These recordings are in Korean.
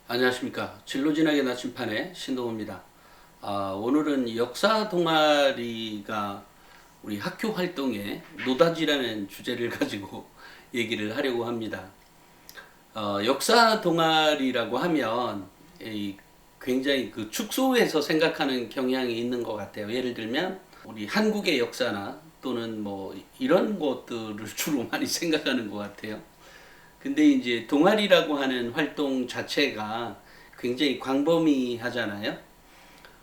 안녕하십니까. 진로진학의 나침판의 신동호입니다. 오늘은 역사 동아리가 우리 학교 활동의 노다지라는 주제를 가지고 얘기를 하려고 합니다. 역사 동아리라고 하면 굉장히 그 축소해서 생각하는 경향이 있는 것 같아요. 예를 들면 우리 한국의 역사나 또는 뭐 이런 것들을 주로 많이 생각하는 것 같아요. 근데 이제 동아리라고 하는 활동 자체가 굉장히 광범위하잖아요.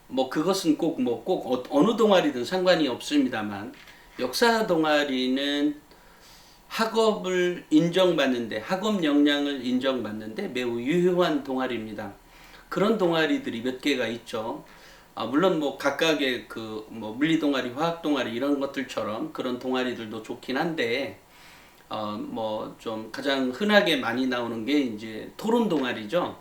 뭐 그것은 꼭 어느 동아리든 상관이 없습니다만 역사 동아리는 학업을 인정받는데 학업 역량을 인정받는데 매우 유효한 동아리입니다. 그런 동아리들이 몇 개가 있죠. 물론 뭐 각각의 그 뭐 물리 동아리, 화학 동아리 이런 것들처럼 그런 동아리들도 좋긴 한데 뭐 좀 가장 흔하게 많이 나오는 게 이제 토론 동아리죠.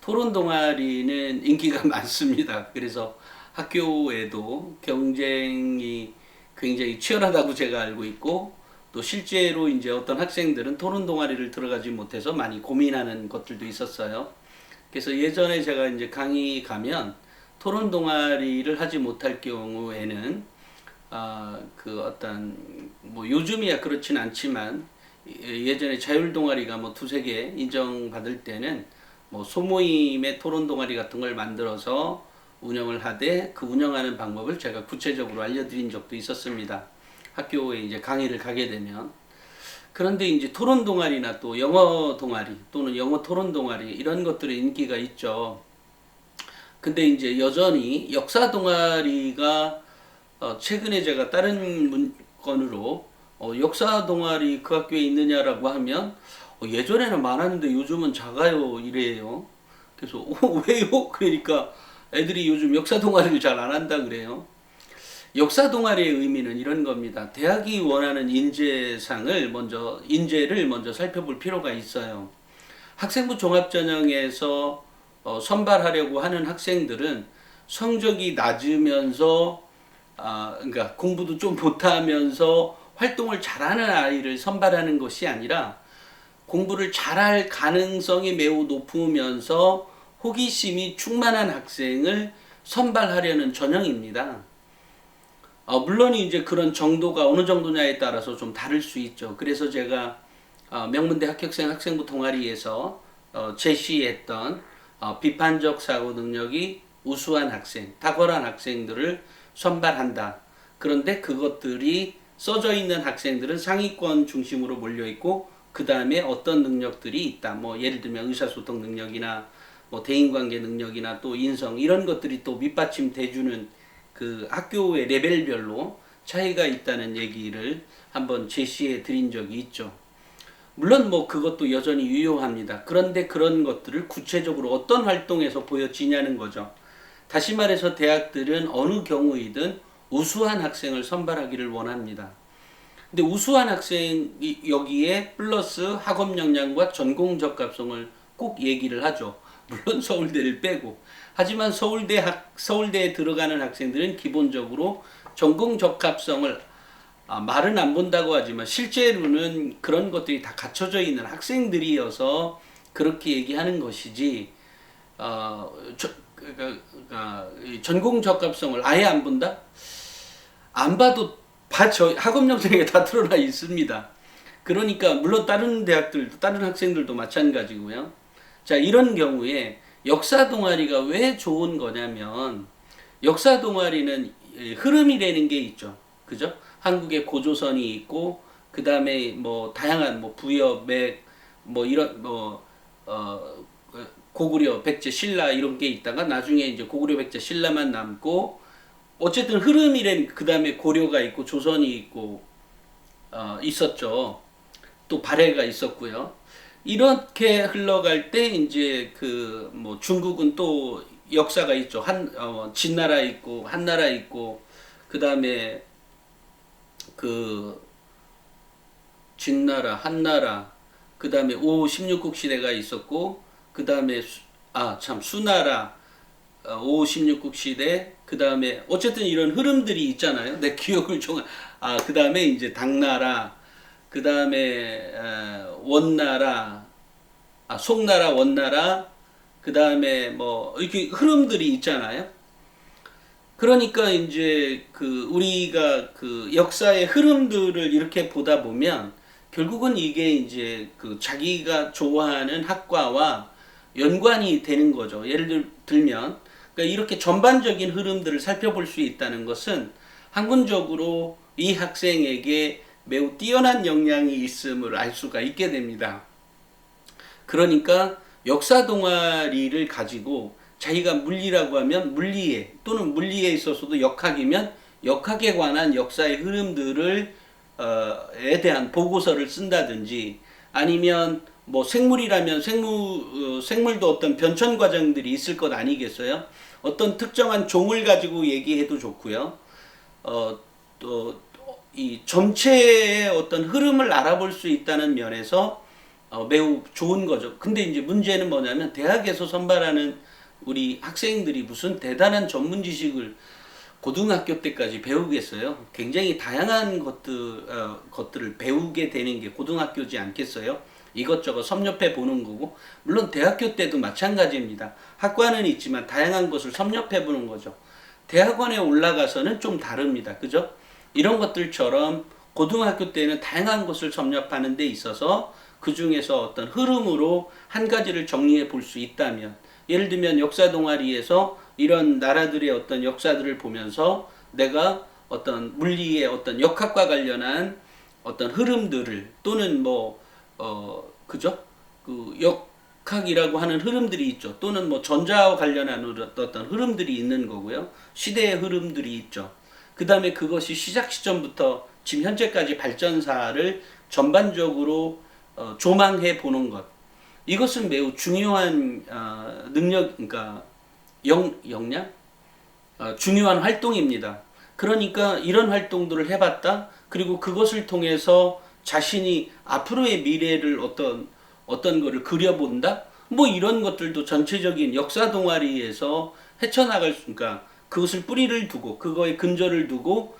토론 동아리는 인기가 많습니다. 그래서 학교에도 경쟁이 굉장히 치열하다고 제가 알고 있고, 또 실제로 이제 어떤 학생들은 토론 동아리를 들어가지 못해서 많이 고민하는 것들도 있었어요. 그래서 예전에 제가 이제 강의 가면 토론 동아리를 하지 못할 경우에는 그 어떤 뭐 요즘이야 그렇진 않지만 예전에 자율 동아리가 뭐 두세 개 인정받을 때는 뭐 소모임의 토론 동아리 같은 걸 만들어서 운영을 하되 그 운영하는 방법을 제가 구체적으로 알려드린 적도 있었습니다. 학교에 이제 강의를 가게 되면. 그런데 이제 토론 동아리나 또 영어 동아리 또는 영어 토론 동아리 이런 것들의 인기가 있죠. 근데 이제 여전히 역사 동아리가 최근에 제가 다른 문건으로 역사 동아리 그 학교에 있느냐라고 하면 예전에는 많았는데 요즘은 작아요 이래요. 그래서 왜요? 그러니까 애들이 요즘 역사 동아리를 잘 안 한다 그래요. 역사 동아리의 의미는 이런 겁니다. 대학이 원하는 인재를 먼저 살펴볼 필요가 있어요. 학생부 종합전형에서 선발하려고 하는 학생들은 성적이 낮으면서 그러니까 공부도 좀 못하면서 활동을 잘하는 아이를 선발하는 것이 아니라 공부를 잘할 가능성이 매우 높으면서 호기심이 충만한 학생을 선발하려는 전형입니다. 물론 이제 그런 정도가 어느 정도냐에 따라서 좀 다를 수 있죠. 그래서 제가 명문대 합격생 학생부 동아리에서 제시했던 비판적 사고 능력이 우수한 학생, 탁월한 학생들을 선발한다. 그런데 그것들이 써져 있는 학생들은 상위권 중심으로 몰려 있고 그 다음에 어떤 능력들이 있다. 뭐 예를 들면 의사소통 능력이나 뭐 대인관계 능력이나 또 인성 이런 것들이 또 밑받침돼주는 그 학교의 레벨별로 차이가 있다는 얘기를 한번 제시해 드린 적이 있죠. 물론 뭐 그것도 여전히 유효합니다. 그런데 그런 것들을 구체적으로 어떤 활동에서 보여지냐는 거죠. 다시 말해서 대학들은 어느 경우이든 우수한 학생을 선발하기를 원합니다. 근데 우수한 학생이 여기에 플러스 학업 역량과 전공 적합성을 꼭 얘기를 하죠. 물론 서울대를 빼고. 하지만 서울대에 들어가는 학생들은 기본적으로 전공 적합성을 말은 안 본다고 하지만 실제로는 그런 것들이 다 갖춰져 있는 학생들이어서 그렇게 얘기하는 것이지 어, 저, 전공 적합성을 아예 안 본다? 안 봐도 학업 영상에 다 드러나 있습니다. 그러니까 물론 다른 대학들도 다른 학생들도 마찬가지고요. 자, 이런 경우에 역사 동아리가 왜 좋은 거냐면 역사 동아리는 흐름이라는 게 있죠. 그죠? 한국의 고조선이 있고 그다음에 뭐 다양한 뭐 부여, 맥, 뭐 이런 고구려, 백제, 신라 이런 게 있다가 나중에 이제 고구려, 백제, 신라만 남고 어쨌든 흐름이란 그다음에 고려가 있고 조선이 있고 있었죠. 또 발해가 있었고요. 이렇게 흘러갈 때 이제 그 뭐 중국은 또 역사가 있죠. 진나라 있고 한나라 있고 그다음에 그 진나라, 한나라, 그 다음에 5, 16국 시대가 있었고, 그 다음에 수나라, 5, 16국 시대, 그 다음에 어쨌든 이런 흐름들이 있잖아요. 내 기억을 그 다음에 이제 당나라, 그 다음에 원나라, 송나라, 원나라, 그 다음에 뭐 이렇게 흐름들이 있잖아요. 그러니까 이제 그 우리가 그 역사의 흐름들을 이렇게 보다 보면 결국은 이게 이제 그 자기가 좋아하는 학과와 연관이 되는 거죠. 예를 들면 그러니까 이렇게 전반적인 흐름들을 살펴볼 수 있다는 것은 학문적으로 이 학생에게 매우 뛰어난 역량이 있음을 알 수가 있게 됩니다. 그러니까 역사 동아리를 가지고 자기가 물리라고 하면 물리에 또는 물리에 있어서도 역학이면 역학에 관한 역사의 흐름들을 에 대한 보고서를 쓴다든지 아니면 뭐 생물이라면 생물도 어떤 변천 과정들이 있을 것 아니겠어요? 어떤 특정한 종을 가지고 얘기해도 좋고요. 또 이 전체의 어떤 흐름을 알아볼 수 있다는 면에서 매우 좋은 거죠. 근데 이제 문제는 뭐냐면 대학에서 선발하는 우리 학생들이 무슨 대단한 전문 지식을 고등학교 때까지 배우겠어요? 굉장히 다양한 것들을 배우게 되는 게 고등학교지 않겠어요? 이것저것 섭렵해 보는 거고, 물론 대학교 때도 마찬가지입니다. 학과는 있지만 다양한 것을 섭렵해 보는 거죠. 대학원에 올라가서는 좀 다릅니다. 그죠? 이런 것들처럼 고등학교 때는 다양한 것을 섭렵하는 데 있어서 그 중에서 어떤 흐름으로 한 가지를 정리해 볼 수 있다면, 예를 들면 역사 동아리에서 이런 나라들의 어떤 역사들을 보면서 내가 어떤 물리의 어떤 역학과 관련한 어떤 흐름들을 또는 그죠? 그 역학이라고 하는 흐름들이 있죠. 또는 뭐 전자와 관련한 어떤 흐름들이 있는 거고요. 시대의 흐름들이 있죠. 그 다음에 그것이 시작 시점부터 지금 현재까지 발전사를 전반적으로 조망해 보는 것. 이것은 매우 중요한 능력, 그러니까 역량? 중요한 활동입니다. 그러니까 이런 활동들을 해봤다. 그리고 그것을 통해서 자신이 앞으로의 미래를 어떤 거를 그려본다. 뭐 이런 것들도 전체적인 역사 동아리에서 헤쳐나갈 수, 그러니까 그것을 뿌리를 두고 그거에 근저를 두고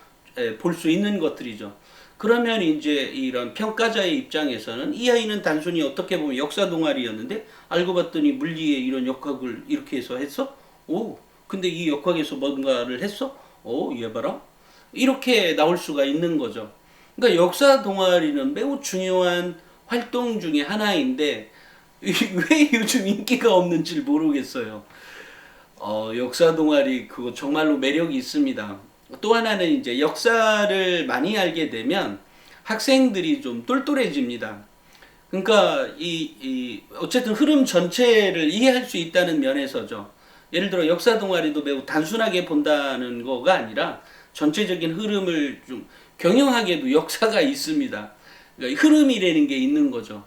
볼 수 있는 것들이죠. 그러면 이제 이런 평가자의 입장에서는 이 아이는 단순히 어떻게 보면 역사 동아리였는데 알고 봤더니 물리에 이런 역학을 이렇게 해서 했어? 오, 근데 이 역학에서 뭔가를 했어? 오, 얘 봐라. 이렇게 나올 수가 있는 거죠. 그러니까 역사 동아리는 매우 중요한 활동 중에 하나인데 왜 요즘 인기가 없는지 모르겠어요. 역사 동아리 그거 정말로 매력이 있습니다. 또 하나는 이제 역사를 많이 알게 되면 학생들이 좀 똘똘해집니다. 그러니까 어쨌든 흐름 전체를 이해할 수 있다는 면에서죠. 예를 들어 역사 동아리도 매우 단순하게 본다는 거가 아니라 전체적인 흐름을 좀 경영하게도 역사가 있습니다. 그러니까 흐름이라는 게 있는 거죠.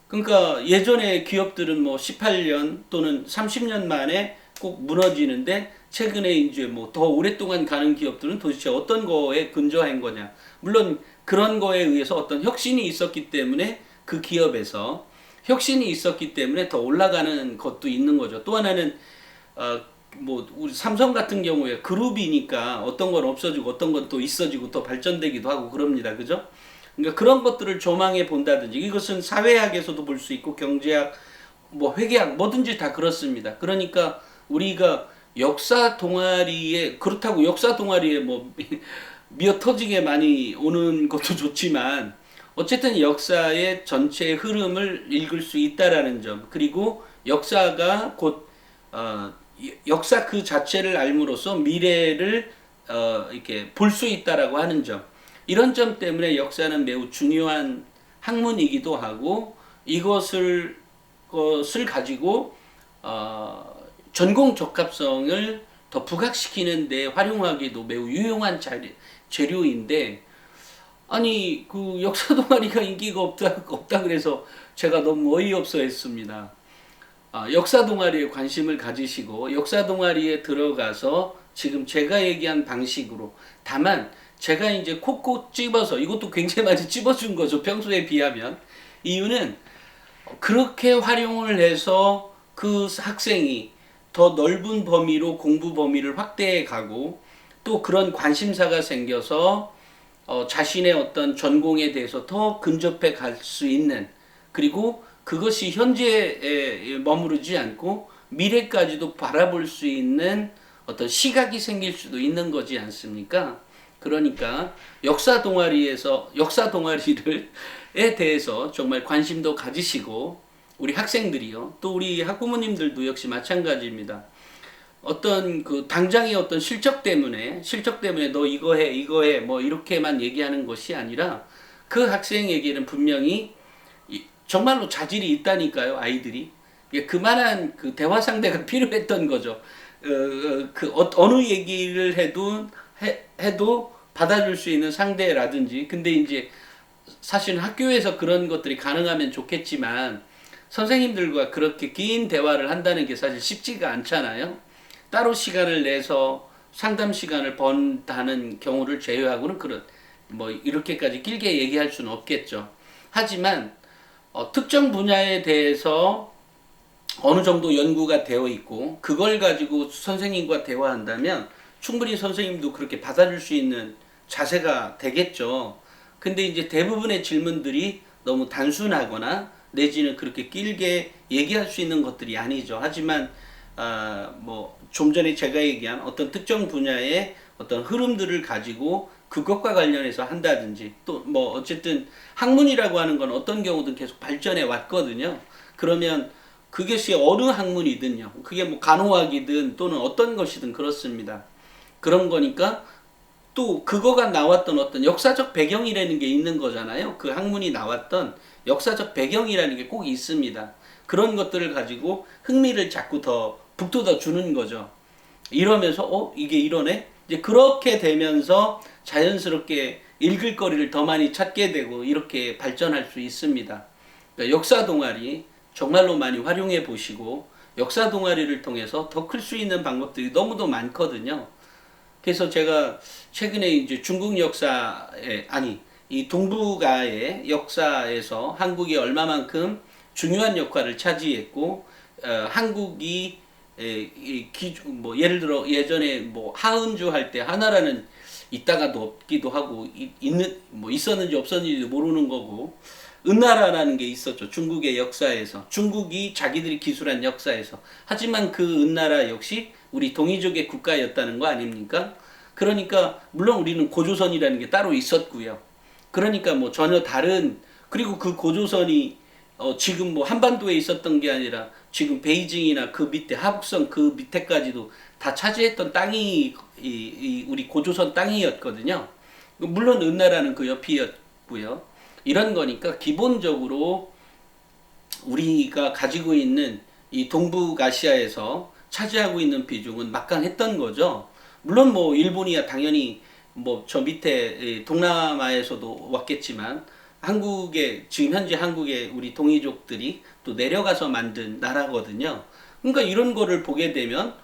그러니까 예전에 기업들은 뭐 18년 또는 30년 만에 꼭 무너지는데 최근에 이제 뭐 더 오랫동안 가는 기업들은 도대체 어떤 거에 근저한 거냐. 물론 그런 거에 의해서 어떤 혁신이 있었기 때문에 그 기업에서 혁신이 있었기 때문에 더 올라가는 것도 있는 거죠. 또 하나는 뭐 우리 삼성 같은 경우에 그룹이니까 어떤 건 없어지고 어떤 건 또 있어지고 또 발전되기도 하고 그럽니다. 그죠? 그러니까 그런 것들을 조망해 본다든지 이것은 사회학에서도 볼 수 있고 경제학, 뭐 회계학 뭐든지 다 그렇습니다. 그러니까 우리가 역사 동아리에 그렇다고 역사 동아리에 뭐 미어 터지게 많이 오는 것도 좋지만 어쨌든 역사의 전체 흐름을 읽을 수 있다라는 점, 그리고 역사가 곧 역사 그 자체를 알므로써 미래를 이렇게 볼 수 있다라고 하는 점, 이런 점 때문에 역사는 매우 중요한 학문이기도 하고 이것을 가지고 전공 적합성을 더 부각시키는 데 활용하기도 매우 유용한 재료인데, 아니 그 역사 동아리가 인기가 없다 그래서 제가 너무 어이없어 했습니다. 역사 동아리에 관심을 가지시고 역사 동아리에 들어가서 지금 제가 얘기한 방식으로, 다만 제가 이제 콕콕 찝어서 이것도 굉장히 많이 찝어준 거죠. 평소에 비하면. 이유는 그렇게 활용을 해서 그 학생이 더 넓은 범위로 공부 범위를 확대해 가고 또 그런 관심사가 생겨서 자신의 어떤 전공에 대해서 더 근접해 갈 수 있는, 그리고 그것이 현재에 머무르지 않고 미래까지도 바라볼 수 있는 어떤 시각이 생길 수도 있는 거지 않습니까? 그러니까 역사 동아리에서 역사 동아리를 에 대해서 정말 관심도 가지시고 우리 학생들이요. 또 우리 학부모님들도 역시 마찬가지입니다. 어떤 그 당장의 어떤 실적 때문에 너 이거 해 뭐 이렇게만 얘기하는 것이 아니라 그 학생에게는 분명히 정말로 자질이 있다니까요. 아이들이 그만한 그 대화 상대가 필요했던 거죠. 어느 얘기를 해도 받아줄 수 있는 상대라든지. 근데 이제 사실 학교에서 그런 것들이 가능하면 좋겠지만 선생님들과 그렇게 긴 대화를 한다는 게 사실 쉽지가 않잖아요. 따로 시간을 내서 상담 시간을 번다는 경우를 제외하고는 그런 뭐 이렇게까지 길게 얘기할 수는 없겠죠. 하지만 특정 분야에 대해서 어느 정도 연구가 되어 있고 그걸 가지고 선생님과 대화한다면 충분히 선생님도 그렇게 받아줄 수 있는 자세가 되겠죠. 근데 이제 대부분의 질문들이 너무 단순하거나 내지는 그렇게 길게 얘기할 수 있는 것들이 아니죠. 하지만 뭐 좀 전에 제가 얘기한 어떤 특정 분야의 어떤 흐름들을 가지고 그것과 관련해서 한다든지 또 뭐 어쨌든 학문이라고 하는 건 어떤 경우든 계속 발전해 왔거든요. 그러면 그것이 어느 학문이든요. 그게 뭐 간호학이든 또는 어떤 것이든 그렇습니다. 그런 거니까 또 그거가 나왔던 어떤 역사적 배경이라는 게 있는 거잖아요. 그 학문이 나왔던 역사적 배경이라는 게 꼭 있습니다. 그런 것들을 가지고 흥미를 자꾸 더 북돋아 주는 거죠. 이러면서 이게 이러네? 이제 그렇게 되면서 자연스럽게 읽을 거리를 더 많이 찾게 되고 이렇게 발전할 수 있습니다. 그러니까 역사 동아리 정말로 많이 활용해 보시고 역사 동아리를 통해서 더 클 수 있는 방법들이 너무도 많거든요. 그래서 제가 최근에 이제 중국 역사에 이 동북아의 역사에서 한국이 얼마만큼 중요한 역할을 차지했고 한국이 뭐 예를 들어 예전에 뭐 하은주 할 때 하나라는 있다가도 없기도 하고 뭐 있었는지 없었는지도 모르는 거고 은나라라는 게 있었죠. 중국의 역사에서 중국이 자기들이 기술한 역사에서. 하지만 그 은나라 역시 우리 동이족의 국가였다는 거 아닙니까? 그러니까 물론 우리는 고조선이라는 게 따로 있었고요. 그러니까 뭐 전혀 다른, 그리고 그 고조선이 지금 뭐 한반도에 있었던 게 아니라 지금 베이징이나 그 밑에 하북성 그 밑에까지도 다 차지했던 땅이 우리 고조선 땅이었거든요. 물론 은나라는 그 옆이었고요. 이런 거니까 기본적으로 우리가 가지고 있는 이 동북아시아에서 차지하고 있는 비중은 막강했던 거죠. 물론 뭐 일본이야 당연히 뭐 저 밑에 동남아에서도 왔겠지만 지금 현재 한국의 우리 동이족들이 또 내려가서 만든 나라거든요. 그러니까 이런 거를 보게 되면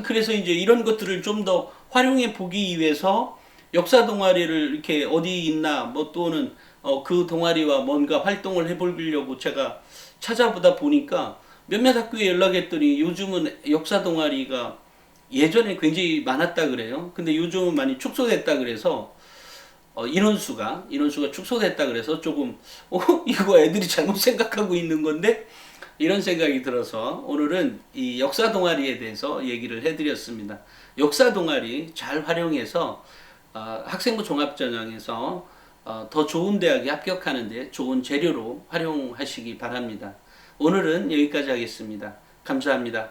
그래서 이제 이런 것들을 좀 더 활용해 보기 위해서 역사 동아리를 이렇게 어디 있나 뭐 또는 그 동아리와 뭔가 활동을 해보려고 제가 찾아보다 보니까 몇몇 학교에 연락했더니 요즘은 역사 동아리가 예전에 굉장히 많았다 그래요. 근데 요즘은 많이 축소됐다 그래서 인원수가 축소됐다 그래서 조금 이거 애들이 잘못 생각하고 있는 건데 이런 생각이 들어서 오늘은 이 역사 동아리에 대해서 얘기를 해드렸습니다. 역사 동아리 잘 활용해서 학생부 종합전형에서 더 좋은 대학에 합격하는데 좋은 재료로 활용하시기 바랍니다. 오늘은 여기까지 하겠습니다. 감사합니다.